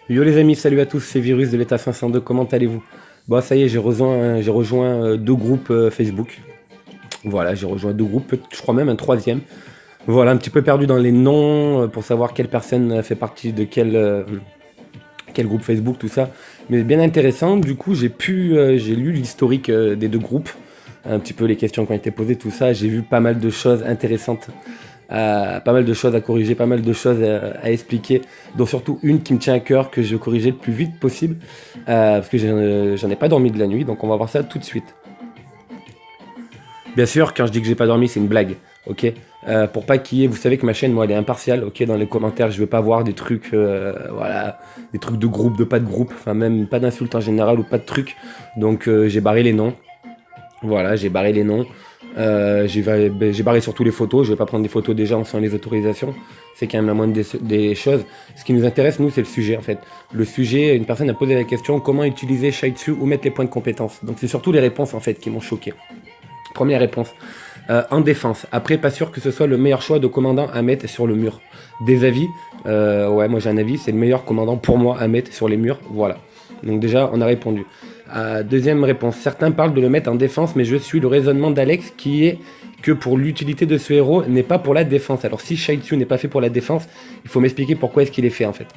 Yo les amis, salut à tous, c'est Virus de l'État 502, comment allez-vous? Bon, ça y est, j'ai rejoint deux groupes Facebook. Voilà, j'ai rejoint deux groupes, je crois même un troisième. Voilà, un petit peu perdu dans les noms pour savoir quelle personne fait partie de quel groupe Facebook, tout ça. Mais bien intéressant, du coup, j'ai lu l'historique des deux groupes, un petit peu les questions qui ont été posées, tout ça. J'ai vu pas mal de choses intéressantes, pas mal de choses à corriger, pas mal de choses à expliquer, dont surtout une qui me tient à cœur, que je vais corriger le plus vite possible, parce que j'en ai pas dormi de la nuit, donc on va voir ça tout de suite. Bien sûr, quand je dis que j'ai pas dormi, c'est une blague, ok. Pour pas qu'il y ait, vous savez que ma chaîne, moi, elle est impartiale, ok. Dans les commentaires, je veux pas voir des trucs, voilà, des trucs de groupe, de pas de groupe, enfin même pas d'insultes en général ou pas de trucs. Donc j'ai barré les noms, voilà, j'ai barré les noms. J'ai barré surtout les photos. Je vais pas prendre des photos des gens sans les autorisations. C'est quand même la moindre des choses. Ce qui nous intéresse, nous, c'est le sujet en fait. Le sujet, une personne a posé la question comment utiliser Shaitsu ou mettre les points de compétence. Donc c'est surtout les réponses en fait qui m'ont choqué. Première réponse. En défense. Après, pas sûr que ce soit le meilleur choix de commandant à mettre sur le mur. Des avis. Ouais, moi j'ai un avis. C'est le meilleur commandant pour moi à mettre sur les murs. Voilà. Donc déjà, on a répondu. Deuxième réponse. Certains parlent de le mettre en défense, mais je suis le raisonnement d'Alex qui est que pour l'utilité de ce héros n'est pas pour la défense. Alors si Shaitsu n'est pas fait pour la défense, il faut m'expliquer pourquoi est-ce qu'il est fait en fait.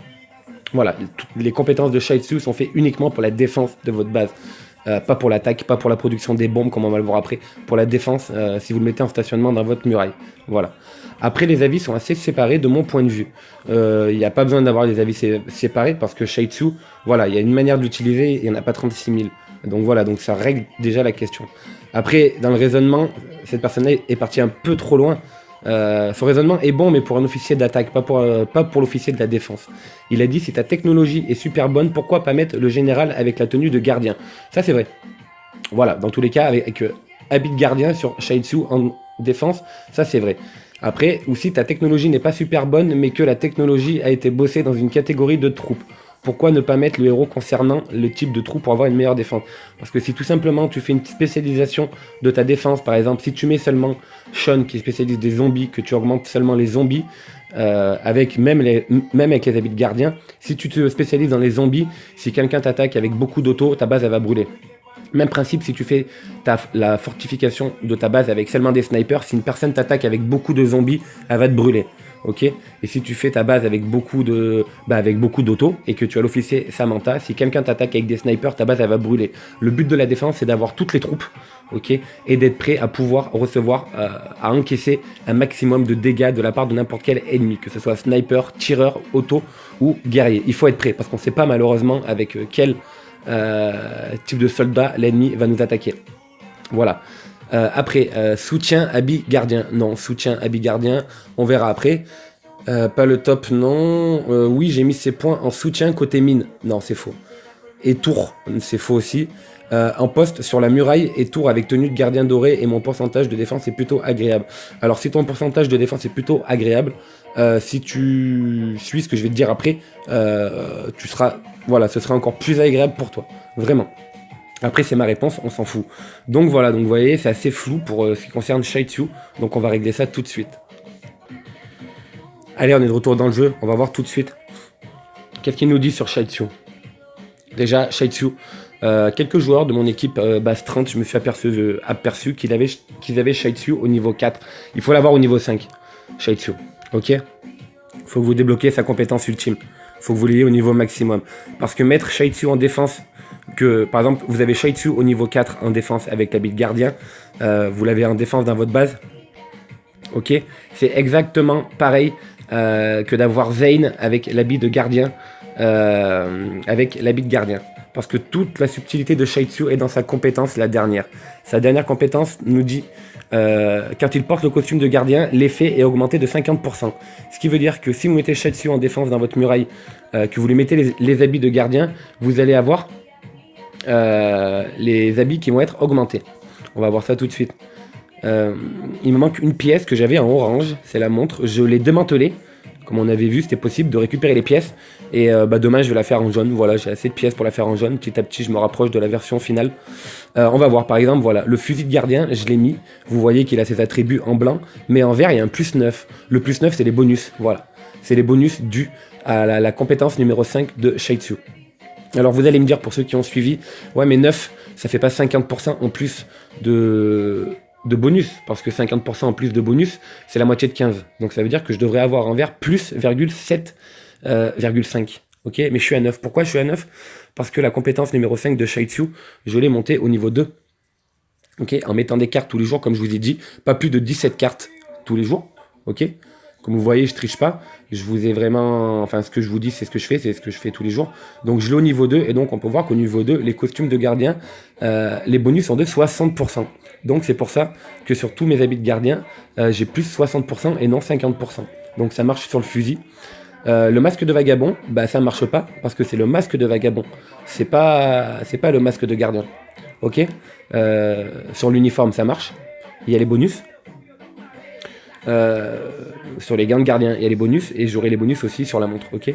Voilà, toutes les compétences de Shaitsu sont faites uniquement pour la défense de votre base. Pas pour l'attaque, pas pour la production des bombes, comme on va le voir après. Pour la défense, si vous le mettez en stationnement dans votre muraille. Voilà. Après, les avis sont assez séparés de mon point de vue. Il n'y a pas besoin d'avoir des avis séparés parce que Shaitsu, voilà, il y a une manière de l'utiliser et il n'y en a pas 36 000. Donc voilà, donc ça règle déjà la question. Après, dans le raisonnement, cette personne-là est partie un peu trop loin. Son raisonnement est bon, mais pour un officier d'attaque, pas pour l'officier de la défense. Il a dit si ta technologie est super bonne, pourquoi pas mettre le général avec la tenue de gardien? Ça, c'est vrai. Voilà, dans tous les cas, avec habit de gardien sur Shaitsu en défense, ça, c'est vrai. Après, ou si ta technologie n'est pas super bonne, mais que la technologie a été bossée dans une catégorie de troupes. Pourquoi ne pas mettre le héros concernant le type de troupe pour avoir une meilleure défense? Parce que si tout simplement tu fais une spécialisation de ta défense, par exemple, si tu mets seulement Sean qui spécialise des zombies, que tu augmentes seulement les zombies, même avec les habits de gardien, si tu te spécialises dans les zombies, si quelqu'un t'attaque avec beaucoup d'auto, ta base elle va brûler. Même principe si tu fais la fortification de ta base avec seulement des snipers, si une personne t'attaque avec beaucoup de zombies, elle va te brûler. Ok. Et si tu fais ta base avec beaucoup d'auto et que tu as l'officier Samantha, si quelqu'un t'attaque avec des snipers, ta base elle va brûler. Le but de la défense c'est d'avoir toutes les troupes, ok, et d'être prêt à pouvoir recevoir, à encaisser un maximum de dégâts de la part de n'importe quel ennemi, que ce soit sniper, tireur, auto ou guerrier. Il faut être prêt parce qu'on ne sait pas malheureusement avec quel type de soldat l'ennemi va nous attaquer. Voilà. Après, soutien, habit, gardien. Non, soutien, habit, gardien, on verra après. Pas le top, non. Oui, j'ai mis ces points en soutien côté mine. Non, c'est faux. Et tour, c'est faux aussi. En poste sur la muraille et tour avec tenue de gardien doré et mon pourcentage de défense est plutôt agréable. Alors si ton pourcentage de défense est plutôt agréable, si tu suis ce que je vais te dire après, tu seras, voilà, ce sera encore plus agréable pour toi, vraiment. Après c'est ma réponse, on s'en fout. Donc voilà, donc vous voyez, c'est assez flou pour ce qui concerne Shaitsu, donc on va régler ça tout de suite. Allez, on est de retour dans le jeu, on va voir tout de suite. Qu'est-ce qu'il nous dit sur Shaitsu? Déjà, Shaitsu, quelques joueurs de mon équipe base 30, je me suis aperçu qu'ils avaient Shaitsu au niveau 4. Il faut l'avoir au niveau 5, Shaitsu. Ok. Faut que vous débloquiez sa compétence ultime. Faut que vous l'ayez au niveau maximum. Parce que mettre Shaitsu en défense, que par exemple vous avez Shaitsu au niveau 4 en défense avec l'habit de gardien, vous l'avez en défense dans votre base, ok, c'est exactement pareil que d'avoir Zane avec l'habit de gardien, parce que toute la subtilité de Shaitsu est dans sa compétence, la dernière. Sa dernière compétence nous dit quand il porte le costume de gardien, l'effet est augmenté de 50%. Ce qui veut dire que si vous mettez Shaitsu en défense dans votre muraille, que vous lui mettez les habits de gardien, vous allez avoir les habits qui vont être augmentés. On va voir ça tout de suite. Il me manque une pièce que j'avais en orange, c'est la montre. Je l'ai démantelée. Comme on avait vu, c'était possible de récupérer les pièces. Et demain, je vais la faire en jaune. Voilà, j'ai assez de pièces pour la faire en jaune. Petit à petit, je me rapproche de la version finale. On va voir, par exemple, voilà, le fusil de gardien, je l'ai mis. Vous voyez qu'il a ses attributs en blanc. Mais en vert, il y a un +9. Le +9, c'est les bonus. Voilà. C'est les bonus dus à la compétence numéro 5 de Shaitsu. Alors vous allez me dire, pour ceux qui ont suivi, ouais mais 9, ça fait pas 50% en plus de bonus, parce que 50% en plus de bonus, c'est la moitié de 15. Donc ça veut dire que je devrais avoir en vert plus 7,5. Ok, mais je suis à 9. Pourquoi je suis à 9? Parce que la compétence numéro 5 de Shaitsu, je l'ai montée au niveau 2. Ok, en mettant des cartes tous les jours, comme je vous ai dit, pas plus de 17 cartes tous les jours. Ok, comme vous voyez, je triche pas. Je vous ai vraiment, enfin, ce que je vous dis, c'est ce que je fais, c'est ce que je fais tous les jours. Donc, je l'ai au niveau 2, et donc, on peut voir qu'au niveau 2, les costumes de gardien, les bonus sont de 60%. Donc, c'est pour ça que sur tous mes habits de gardien, j'ai plus 60% et non 50%. Donc, ça marche sur le fusil. Le masque de vagabond, bah, ça marche pas, parce que c'est le masque de vagabond. C'est pas le masque de gardien. Ok, sur l'uniforme, ça marche. Il y a les bonus. Sur les gants de gardien, il y a les bonus, et j'aurai les bonus aussi sur la montre, ok,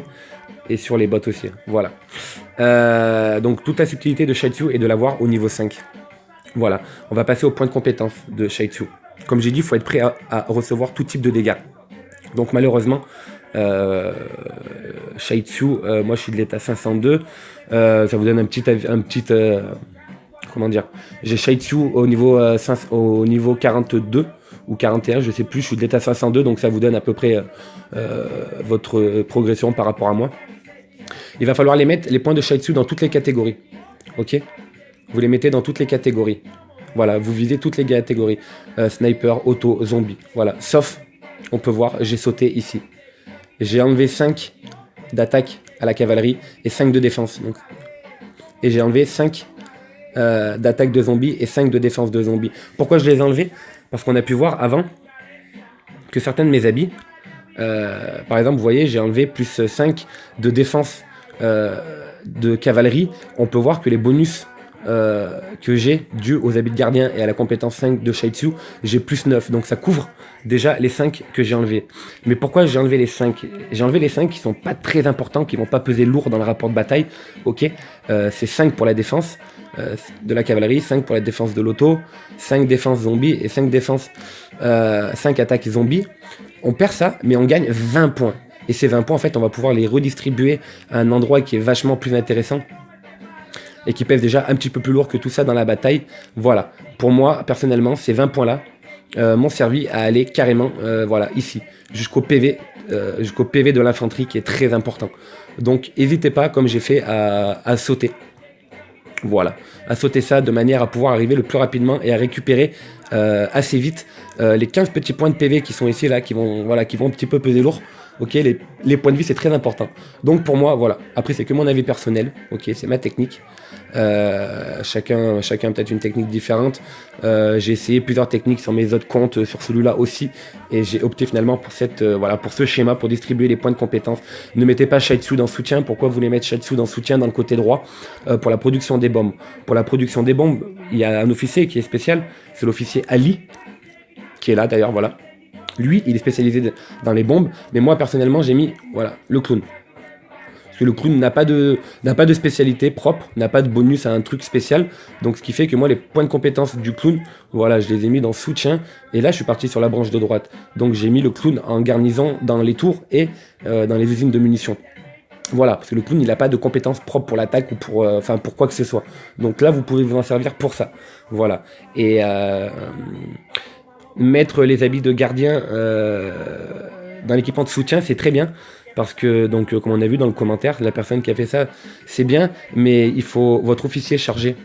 et sur les bottes aussi, voilà. Donc toute la subtilité de Shaitsu est de l'avoir au niveau 5. Voilà, on va passer au point de compétence de Shaitsu. Comme j'ai dit, il faut être prêt à recevoir tout type de dégâts. Donc malheureusement, Shaitsu, moi je suis de l'état 502, ça vous donne un petit comment dire, j'ai Shaitsu au niveau 42 ou 41, je sais plus, je suis de l'état 502, donc ça vous donne à peu près votre progression par rapport à moi. Il va falloir les mettre, les points de Shaitsu, dans toutes les catégories. Ok, vous les mettez dans toutes les catégories. Voilà, vous visez toutes les catégories. Sniper, auto, zombie. Voilà, sauf, on peut voir, j'ai sauté ici. J'ai enlevé 5 d'attaque à la cavalerie et 5 de défense. Donc. Et j'ai enlevé 5 d'attaque de zombies et 5 de défense de zombies. Pourquoi je les ai enlevés? Parce qu'on a pu voir avant que certains de mes habits, par exemple, vous voyez, j'ai enlevé plus 5 de défense de cavalerie. On peut voir que les bonus que j'ai, dû aux habits de gardien et à la compétence 5 de Shaitsu, j'ai plus 9. Donc ça couvre déjà les 5 que j'ai enlevés. Mais pourquoi j'ai enlevé les 5? J'ai enlevé les 5 qui sont pas très importants, qui vont pas peser lourd dans le rapport de bataille. Ok, c'est 5 pour la défense de la cavalerie, 5 pour la défense de l'auto, 5 défense zombie et 5 défense 5 attaques zombie. On perd ça, mais on gagne 20 points. Et ces 20 points, en fait, on va pouvoir les redistribuer à un endroit qui est vachement plus intéressant et qui pèse déjà un petit peu plus lourd que tout ça dans la bataille. Voilà, pour moi, personnellement, ces 20 points-là m'ont servi à aller carrément, voilà, ici, jusqu'au PV de l'infanterie, qui est très important. Donc, n'hésitez pas, comme j'ai fait, à sauter. Voilà, à sauter ça de manière à pouvoir arriver le plus rapidement et à récupérer assez vite les 15 petits points de PV qui sont ici, là, qui vont un petit peu peser lourd. Ok, les points de vie, c'est très important. Donc pour moi, voilà. Après, c'est que mon avis personnel. Ok, c'est ma technique. Chacun a peut-être une technique différente. J'ai essayé plusieurs techniques sur mes autres comptes, sur celui-là aussi, et j'ai opté finalement pour pour ce schéma, pour distribuer les points de compétence. Ne mettez pas Shaitsu dans soutien. Pourquoi vous voulez mettre Shaitsu dans soutien dans le côté droit? Pour la production des bombes. Pour la production des bombes, il y a un officier qui est spécial. C'est l'officier Ali, qui est là d'ailleurs, voilà. Lui, il est spécialisé dans les bombes, mais moi, personnellement, j'ai mis, voilà, le clown. Parce que le clown n'a pas de spécialité propre, n'a pas de bonus à un truc spécial, donc ce qui fait que moi, les points de compétence du clown, voilà, je les ai mis dans soutien, et là, je suis parti sur la branche de droite. Donc, j'ai mis le clown en garnison dans les tours et dans les usines de munitions. Voilà, parce que le clown, il n'a pas de compétences propres pour l'attaque ou pour quoi que ce soit. Donc là, vous pouvez vous en servir pour ça. Voilà. Et mettre les habits de gardien dans l'équipement de soutien, c'est très bien. Parce que, donc, comme on a vu dans le commentaire, la personne qui a fait ça, c'est bien, mais il faut votre officier chargé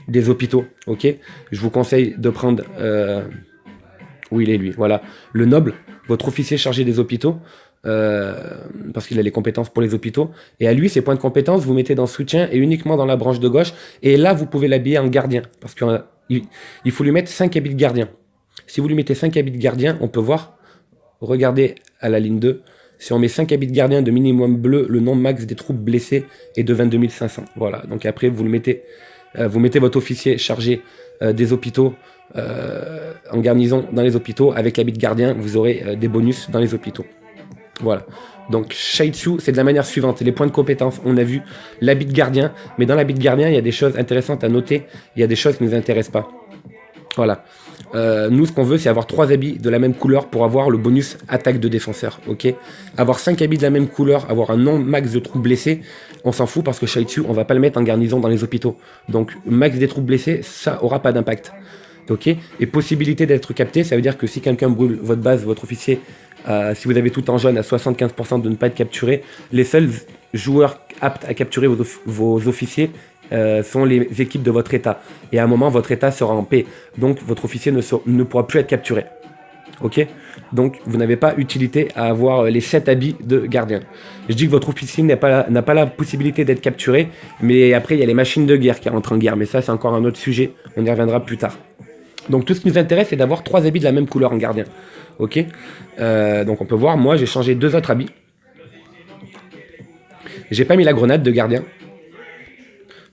des hôpitaux, ok? Je vous conseille de prendre... où il est, lui? Voilà. Le noble, votre officier chargé des hôpitaux, parce qu'il a les compétences pour les hôpitaux. Et à lui, ses points de compétences, vous mettez dans soutien et uniquement dans la branche de gauche. Et là, vous pouvez l'habiller en gardien. Parce qu'il faut lui mettre 5 habits de gardien. Si vous lui mettez 5 habits de gardien, on peut voir, regardez à la ligne 2, si on met 5 habits de gardien de minimum bleu, le nombre max des troupes blessées est de 22 500. Voilà, donc après vous mettez votre officier chargé des hôpitaux en garnison dans les hôpitaux. Avec l'habit de gardien, vous aurez des bonus dans les hôpitaux. Voilà, donc Shaitsu, c'est de la manière suivante. Les points de compétence, on a vu l'habit de gardien, mais dans l'habit de gardien, il y a des choses intéressantes à noter, il y a des choses qui ne nous intéressent pas. Voilà. Nous, ce qu'on veut, c'est avoir 3 habits de la même couleur pour avoir le bonus attaque de défenseur. Ok. Avoir 5 habits de la même couleur, avoir un non-max de troupes blessées, on s'en fout parce que Shaichu, on va pas le mettre en garnison dans les hôpitaux. Donc, max des troupes blessées, ça aura pas d'impact. Ok. Et possibilité d'être capté, ça veut dire que si quelqu'un brûle votre base, votre officier, si vous avez tout en jaune à 75% de ne pas être capturé, les seuls joueurs aptes à capturer vos officiers sont les équipes de votre état. Et à un moment, votre état sera en paix. Donc, votre officier ne pourra plus être capturé. Ok. Donc, vous n'avez pas utilité à avoir les 7 habits de gardien. Je dis que votre officier n'a pas la possibilité d'être capturé, mais après, il y a les machines de guerre qui rentrent en guerre. Mais ça, c'est encore un autre sujet. On y reviendra plus tard. Donc, tout ce qui nous intéresse, c'est d'avoir 3 habits de la même couleur en gardien. Ok. Donc, on peut voir, moi, j'ai changé 2 autres habits. J'ai pas mis la grenade de gardien.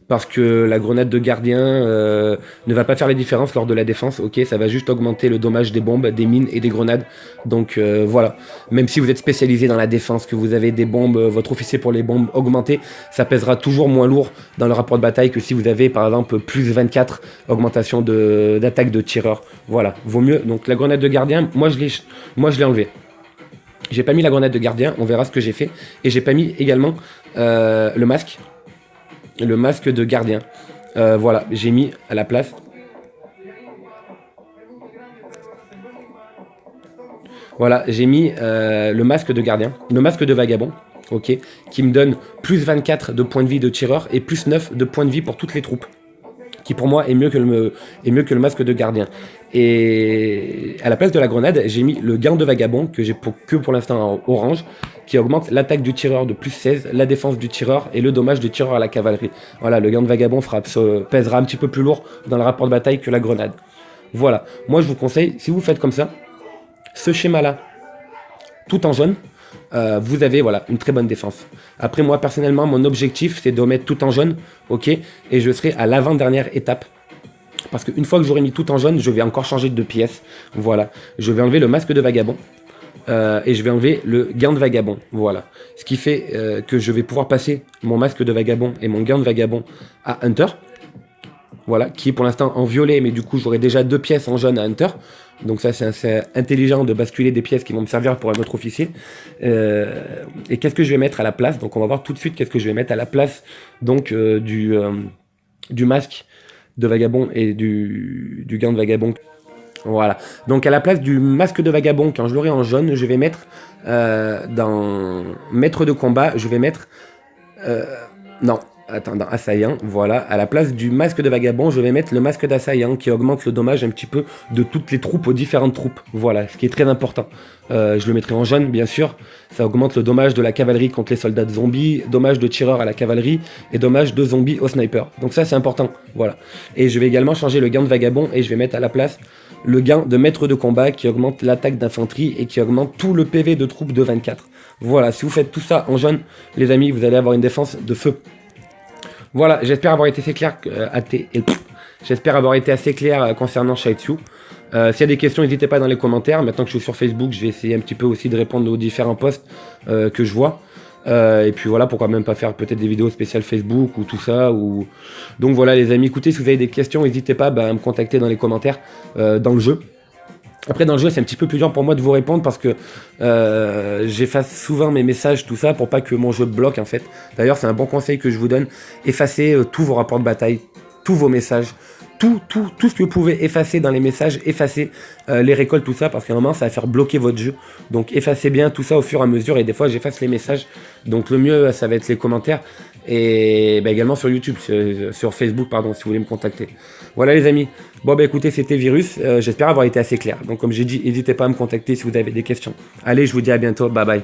Parce que la grenade de gardien ne va pas faire les différences lors de la défense, ok, ça va juste augmenter le dommage des bombes, des mines et des grenades, donc voilà, même si vous êtes spécialisé dans la défense, que vous avez des bombes, votre officier pour les bombes augmenté, ça pèsera toujours moins lourd dans le rapport de bataille que si vous avez par exemple plus 24 augmentation d'attaque de tireur, voilà, vaut mieux, donc la grenade de gardien, moi je l'ai enlevé. J'ai pas mis la grenade de gardien, on verra ce que j'ai fait, et j'ai pas mis également le masque de gardien. Voilà, j'ai mis à la place. Voilà, j'ai mis le masque de gardien, le masque de vagabond, ok, qui me donne plus 24 de points de vie de tireur et plus 9 de points de vie pour toutes les troupes. Qui pour moi est mieux que le masque de gardien. Et à la place de la grenade, j'ai mis le gant de vagabond, que j'ai pour l'instant en orange, qui augmente l'attaque du tireur de plus 16, la défense du tireur et le dommage du tireur à la cavalerie. Voilà, le gant de vagabond pèsera un petit peu plus lourd dans le rapport de bataille que la grenade. Voilà, moi je vous conseille, si vous faites comme ça, ce schéma-là, tout en jaune, vous avez voilà, une très bonne défense. Après moi personnellement, mon objectif c'est de mettre tout en jaune, ok, et je serai à l'avant-dernière étape. Parce qu'une fois que j'aurai mis tout en jaune, je vais encore changer de pièce. Voilà, je vais enlever le masque de vagabond. Et je vais enlever le gant de vagabond, voilà. Ce qui fait que je vais pouvoir passer mon masque de vagabond et mon gant de vagabond à Hunter. Voilà, qui est pour l'instant en violet, mais du coup j'aurai déjà 2 pièces en jaune à Hunter. Donc ça c'est assez intelligent de basculer des pièces qui vont me servir pour un autre officier. Et qu'est-ce que je vais mettre à la place? Donc on va voir tout de suite qu'est-ce que je vais mettre à la place donc du masque de vagabond et du gant de vagabond. Voilà. Donc à la place du masque de vagabond, quand je l'aurai en jaune, je vais mettre dans maître de combat, je vais mettre non, attends, dans assaillant, voilà. À la place du masque de vagabond, je vais mettre le masque d'assaillant qui augmente le dommage un petit peu de toutes les troupes aux différentes troupes. Voilà, ce qui est très important. Je le mettrai en jaune, bien sûr. Ça augmente le dommage de la cavalerie contre les soldats de zombies, dommage de tireur à la cavalerie et dommage de zombies au sniper. Donc ça, c'est important. Voilà. Et je vais également changer le gant de vagabond et je vais mettre à la place le gant de maître de combat qui augmente l'attaque d'infanterie et qui augmente tout le PV de troupes de 24. Voilà, si vous faites tout ça en jaune, les amis, vous allez avoir une défense de feu. Voilà, j'espère avoir été assez clair, j'espère avoir été assez clair concernant Shaichu. S'il y a des questions, n'hésitez pas dans les commentaires. Maintenant que je suis sur Facebook, je vais essayer un petit peu aussi de répondre aux différents posts que je vois. Et puis voilà, pourquoi même pas faire peut-être des vidéos spéciales Facebook ou tout ça. Donc voilà les amis, écoutez, si vous avez des questions, n'hésitez pas à me contacter dans les commentaires dans le jeu. Après dans le jeu c'est un petit peu plus dur pour moi de vous répondre parce que j'efface souvent mes messages, tout ça, pour pas que mon jeu bloque en fait. D'ailleurs c'est un bon conseil que je vous donne, effacez tous vos rapports de bataille, tous vos messages, tout ce que vous pouvez effacer dans les messages, effacez les récoltes, tout ça, parce qu'à un moment ça va faire bloquer votre jeu. Donc effacez bien tout ça au fur et à mesure, et des fois j'efface les messages. Donc le mieux ça va être les commentaires, et également sur YouTube, sur Facebook pardon, si vous voulez me contacter. Voilà les amis, bon écoutez, c'était Virus, j'espère avoir été assez clair. Donc comme j'ai dit, n'hésitez pas à me contacter si vous avez des questions. Allez, je vous dis à bientôt, bye bye.